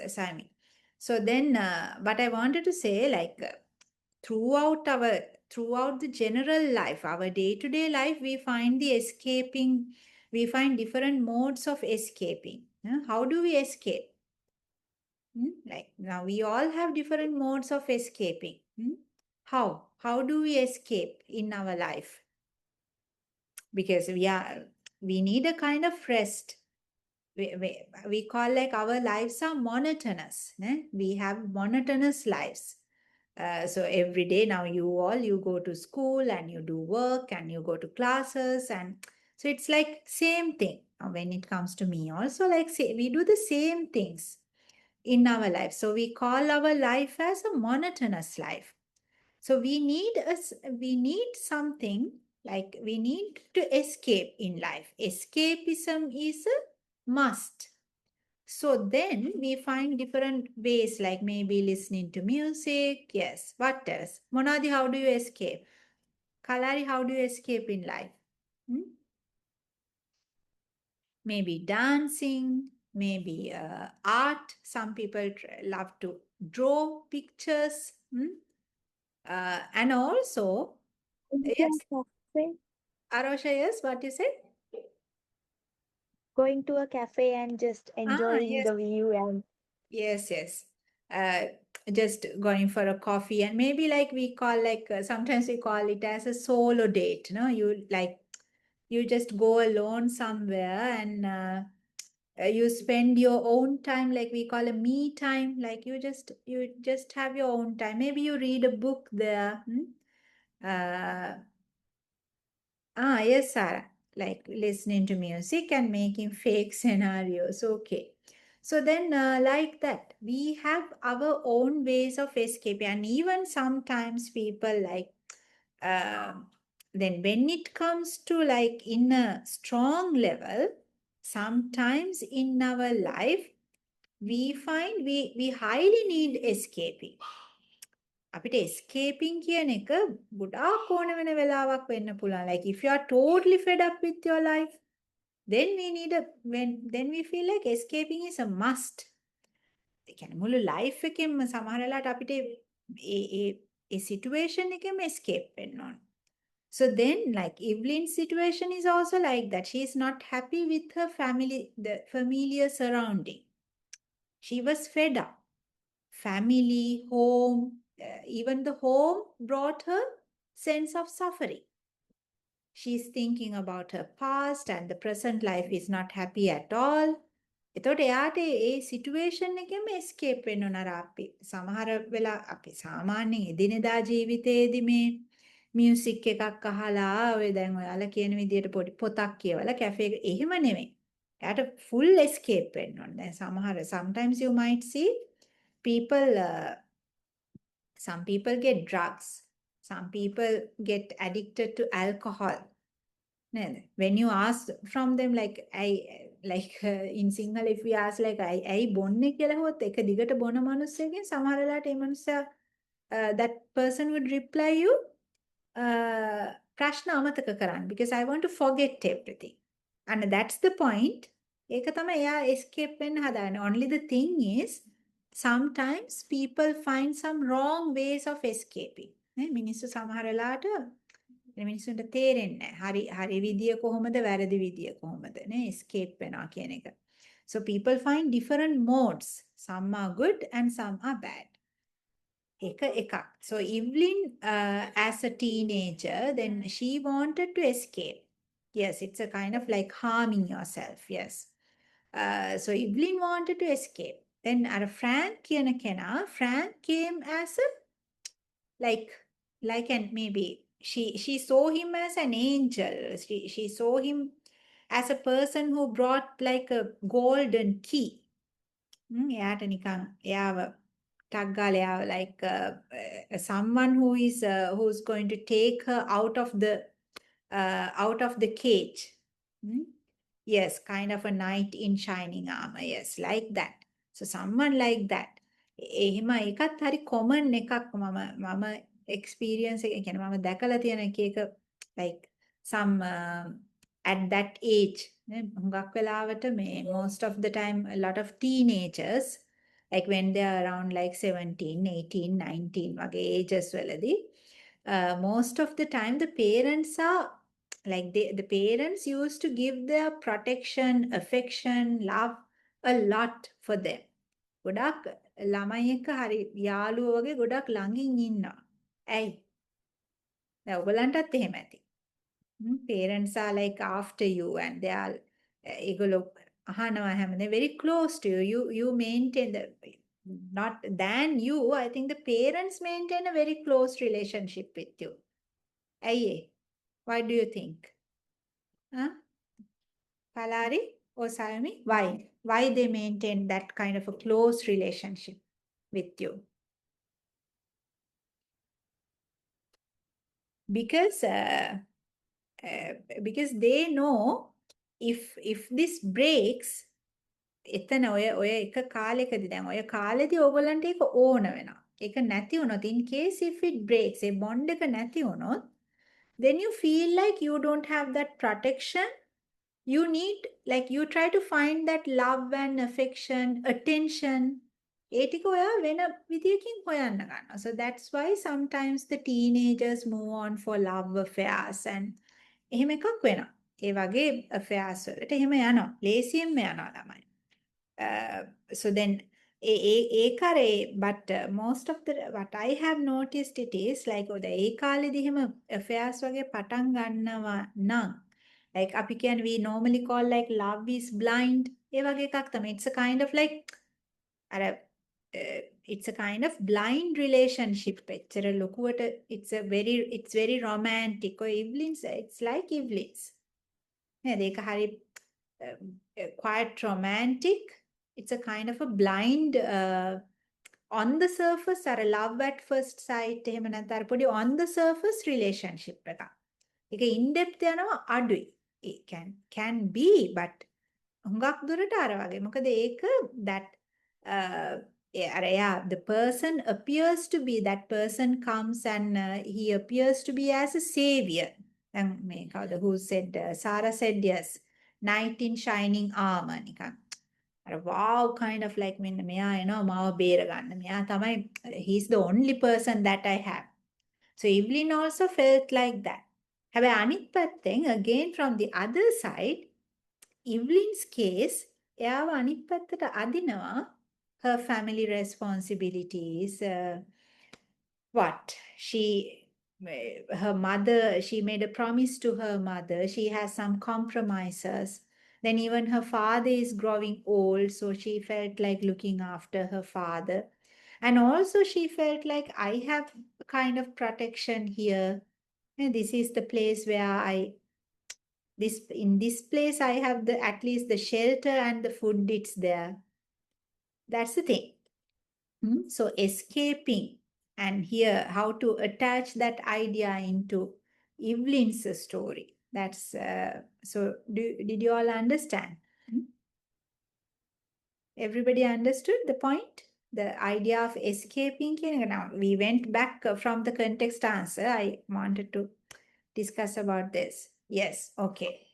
Sammy. So then, what I wanted to say, like throughout the general life, our day-to-day life, we find the escaping. We find different modes of escaping. How do we escape? Like now, we all have different modes of escaping. How? How do we escape in our life? Because we need a kind of rest. We call like our lives are monotonous. We have monotonous lives. So every day now you go to school and you do work and you go to classes, and so it's like same thing. When it comes to me also, like say we do the same things in our life. So we call our life as a monotonous life. So we need something, like we need to escape in life. Escapism is a must. So then we find different ways, like maybe listening to music. Yes. What else? Monadi, how do you escape? Kalari, how do you escape in life? Hmm? Maybe dancing, maybe art. Some people love to draw pictures. And also, Going to yes, a cafe, Arosha, yes, what you said? going to a cafe and just enjoying Yes, the view and yes. Uh, just going for a coffee, and maybe like we call like sometimes we call it as a solo date. No, you just go alone somewhere, and you spend your own time, like we call a me time. Like you just have your own time. Maybe you read a book there. Uh, yes, Sarah. Like listening to music and making fake scenarios. Okay. So then, like that, we have our own ways of escape, and even sometimes people like, then when it comes to like in a strong level, sometimes in our life, we find we highly need escaping. අපිට escaping කියන එක ගොඩාක් ඕන වෙන වෙලාවක් වෙන්න පුළුවන්. Like if you are totally fed up with your life, then we need a then we feel like escaping is a must. ඒ කියන්නේ මුළු life එකෙන්ම සමහර වෙලාවට අපිට ඒ situation එකෙන්ම escape වෙන්න ඕන. So then, like Evelyn's situation is also like that. She is not happy with her family, the familiar surrounding. She was fed up. Family, home, even the home brought her sense of suffering. She's thinking about her past, and the present life is not happy at all. එතකොට එයාට ඒ situation එකෙම escape වෙන්න ඕන. අර අපි සමහර වෙලා අපි සාමාන්‍යයෙන් එදිනෙදා ජීවිතයේදී මේ මියුසික් එකක් අහලා ඔය දැන් ඔයාලා කියන විදිහට පොඩි පොතක් කියවලා කැෆේ එක එහෙම නෙමෙයි. එයාට full escape වෙන්න ඕන. දැන් sometimes you might see people some people get drugs, some people get addicted to alcohol. When you ask from them, like in Sinhala, if we ask like I බොන්නේ කියලා හොත් එක දිගට බොන මිනිස්සෙකින් සමහර වෙලාවට ඒ මිනිස්සයා that person would reply you ප්‍රශ්න අමතක කරන්න, because I want to forget everything. And that's the point. ඒක තමයි එයා escape වෙන්න හදාන්නේ. Only the thing is sometimes people find some wrong ways of escaping. මිනිස්සු සමහර වෙලාවට මිනිස්සුන්ට තේරෙන්නේ නැහැ. හරි විදිය කොහොමද වැරදි විදිය කොහොමද නේ escape වෙනවා කියන එක. So people find different modes. Some are good and some are bad. එකක්. So Evelyn, as a teenager, then she wanted to escape. Yes, it's a kind of like harming yourself. Yes. So Evelyn wanted to escape. Then Frank කියන කෙනා, Frank came as a like and maybe she saw him as an angel. She saw him as a person who brought like a golden key. එයාට නිකන් එයාව ටක් ගාලා එයාව like someone who's going to take her out of the cage. Yes, kind of a knight in shining armor. Yes, like that. So someone like that. එහෙම එකත් හරි common එකක් මම experience එක කියන්නේ මම දැකලා තියෙන එක like some at that age හුඟක් වෙලාවට මේ most of the time a lot of teenagers like when they are around like 17, 18, 19 වගේ ages වලදී most of the time the parents are like the parents used to give their protection, affection, love a lot for them. ගොඩක් ළමයි එක්ක හරි යාළුවෝ වගේ ගොඩක් ළඟින් ඉන්නවා. ඇයි? දැන් ඔයගලන්ටත් එහෙම ඇති. Parents are like after you and they are ඒගොල්ලෝ අහනවා හැමදේම very close to you. You maintain the not than you. I think the parents maintain a very close relationship with you. ඇයි ඒ? Why do you think? Huh? Palari or Sayami? Why? Why they maintain that kind of a close relationship with you? Because they know if this breaks, එතන ඔය එක කාලෙකදී දැන් ඔය කාලෙදී ඕගොල්ලන්ට ඒක ඕන වෙනවා. ඒක නැති වුණොත් in case if it breaks, A bond එක නැති වුණොත්, then you feel like you don't have that protection. You need, like you try to find that love and affection, attention. ඒ ටික ඔයා වෙන විදියකින් හොයන්න ගන්නවා. So that's why sometimes the teenagers move on for love affairs and එහෙම එකක් වෙනවා. ඒ වගේ affairs වලට එහෙම යනවා. ලේසියෙන්ම යනවා ළමයි. So then but most of the what I have noticed it is like ඒ කාලෙදී එහෙම affairs වගේ පටන් ගන්නවා නම් like අපි කියන්නේ we normally call like love is blind ඒ වගේ එකක් තමයි. It's a kind of like අර it's a kind of blind relationship. එච්චර ලොකුවට it's very romantic. or Evelyn's it's like Evelyn's. නේද? ඒක හරි quite romantic. It's a kind of a blind on the surface අර love at first sight එහෙම නැත්නම් අර පොඩි on the surface relationship එකක්. ඒක in depth යනවා අඩුයි. It can be but හුඟක් දුරට අර වගේ. මොකද ඒක that the person appears to be, that person comes and he appears to be as a savior. And who said, Sarah said yes, knight in shining armor. Wow, kind of like මෙයා එනවා මාව බේර ගන්න. මෙයා තමයි, he's the only person that I have. So Evelyn also felt like that. හැබැයි අනිත් පැත්තෙන් again from the other side, Evelyn's case, එයාව අනිත් පැත්තට අදිනවා her family responsibilities, her mother, she made a promise to her mother, she has some compromises. Then even her father is growing old, so she felt like looking after her father. And also she felt like I have kind of protection here. And this is the place where in this place I have at least the shelter and the food, it's there. That's the thing. So escaping, and here how to attach that idea into Evelyn's story. That's so did you all understand? Everybody understood the point? The idea of escaping. Now we went back from the context answer. I wanted to discuss about this. Yes, okay.